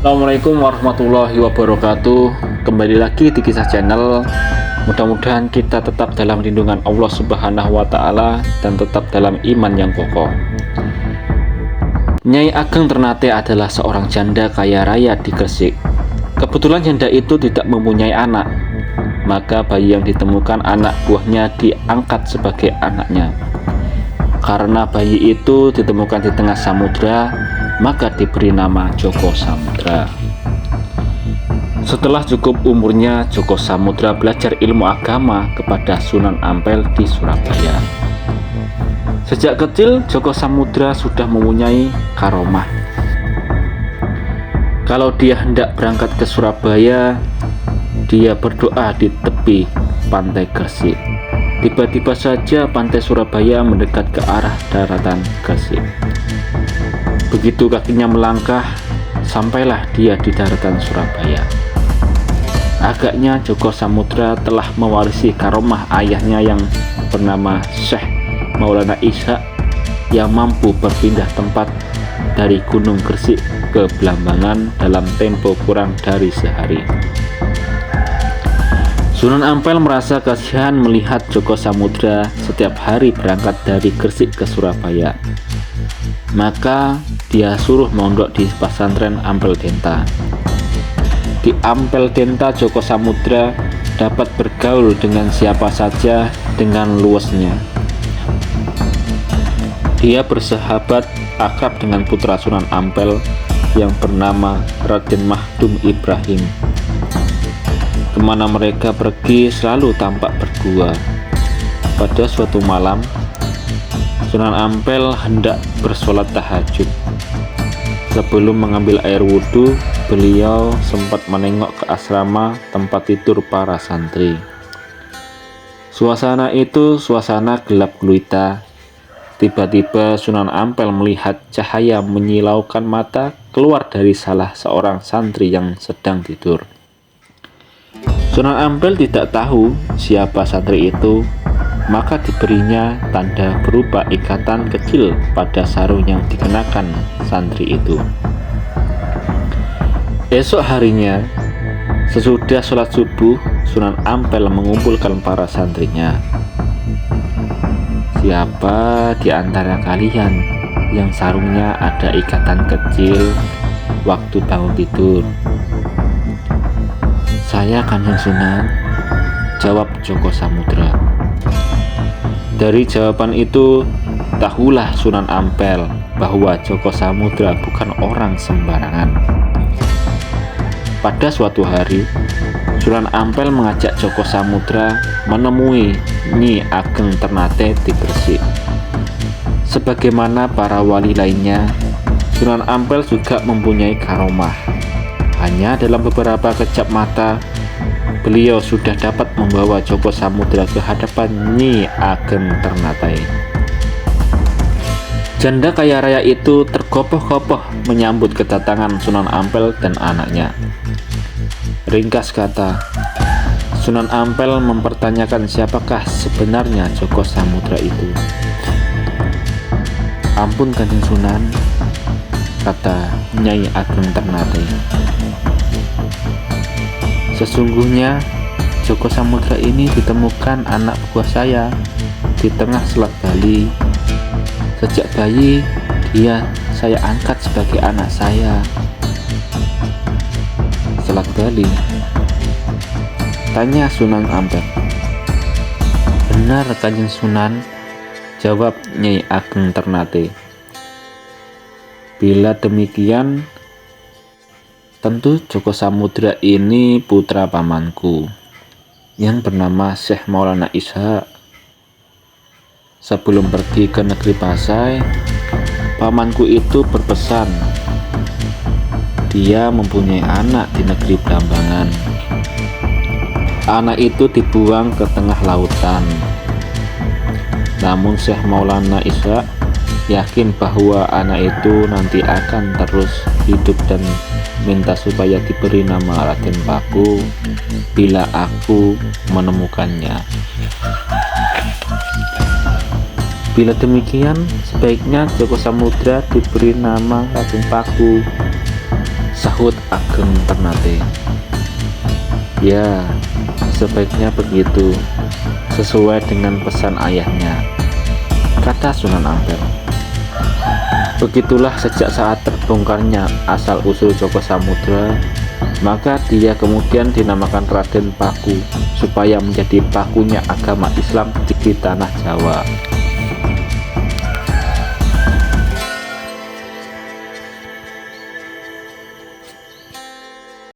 Assalamualaikum warahmatullahi wabarakatuh. Kembali lagi di Kisah Channel. Mudah-mudahan kita tetap dalam lindungan Allah Subhanahu wa Ta'ala dan tetap dalam iman yang kokoh. Nyai Ageng Ternate adalah seorang janda kaya raya di Gresik. Kebetulan janda itu tidak mempunyai anak, maka bayi yang ditemukan anak buahnya diangkat sebagai anaknya. Karena bayi itu ditemukan di tengah samudra, maka diberi nama Joko Samudra. Setelah cukup umurnya, Joko Samudra belajar ilmu agama kepada Sunan Ampel di Surabaya. Sejak kecil, Joko Samudra sudah mempunyai karomah. Kalau dia hendak berangkat ke Surabaya, dia berdoa di tepi pantai Gresik. Tiba-tiba saja pantai Surabaya mendekat ke arah daratan Gresik. Begitu kakinya melangkah, sampailah dia di daratan Surabaya. Agaknya Joko Samudra telah mewarisi karomah ayahnya yang bernama Syekh Maulana Ishaq, yang mampu berpindah tempat dari Gunung Gresik ke Blambangan dalam tempo kurang dari sehari. Sunan Ampel merasa kasihan melihat Joko Samudra setiap hari berangkat dari Gresik ke Surabaya. Maka dia suruh mondok di pesantren Ampel Denta. Di Ampel Denta, Joko Samudra dapat bergaul dengan siapa saja dengan luasnya. Dia bersahabat akrab dengan putra Sunan Ampel yang bernama Raden Mahdum Ibrahim. Kemana mereka pergi selalu tampak berdua. Pada suatu malam, Sunan Ampel hendak bersolat tahajud. Sebelum mengambil air wudhu, beliau sempat menengok ke asrama tempat tidur para santri. Suasana itu suasana gelap gulita. Tiba-tiba Sunan Ampel melihat cahaya menyilaukan mata keluar dari salah seorang santri yang sedang tidur. Sunan Ampel tidak tahu siapa santri itu, maka diberinya tanda berupa ikatan kecil pada sarung yang dikenakan santri itu. Esok harinya, sesudah sholat subuh, Sunan Ampel mengumpulkan para santrinya. Siapa di antara kalian yang sarungnya ada ikatan kecil waktu bangun tidur? Saya, Kanjeng Sunan, jawab Joko Samudra. Dari jawaban itu, tahulah Sunan Ampel bahwa Joko Samudra bukan orang sembarangan. Pada suatu hari, Sunan Ampel mengajak Joko Samudra menemui Nyi Ageng Ternate di Gresik. Sebagaimana para wali lainnya, Sunan Ampel juga mempunyai karomah. Hanya dalam beberapa kejap mata, beliau sudah dapat membawa Joko Samudra ke hadapan Nyi Ageng Ternate. Janda kaya raya itu tergopoh-gopoh menyambut kedatangan Sunan Ampel dan anaknya. Ringkas kata, Sunan Ampel mempertanyakan siapakah sebenarnya Joko Samudra itu. Ampun Kanjeng Sunan, kata Nyai Ageng Ternate. Sesungguhnya Joko Samudra ini ditemukan anak buah saya di tengah Selat Bali. Sejak bayi, dia saya angkat sebagai anak saya. Selat Bali? Tanya Sunan Ampel. Benar Kanjeng Sunan, jawab Nyai Ageng Ternate. Bila demikian, tentu Joko Samudra ini putra pamanku yang bernama Syekh Maulana Ishaq. Sebelum pergi ke negeri Pasai, pamanku itu berpesan dia mempunyai anak di negeri Blambangan. Anak itu dibuang ke tengah lautan. Namun Syekh Maulana Ishaq yakin bahwa anak itu nanti akan terus hidup dan minta supaya diberi nama Raden Paku bila aku menemukannya. Bila demikian, sebaiknya Joko Samudra diberi nama Raden Paku. sahut Ageng Ternate. Ya, sebaiknya begitu, sesuai dengan pesan ayahnya, kata Sunan Ampel. Begitulah sejak saat terbongkarnya asal-usul Joko Samudra, maka dia kemudian dinamakan Raden Paku supaya menjadi pakunya agama Islam di tanah Jawa.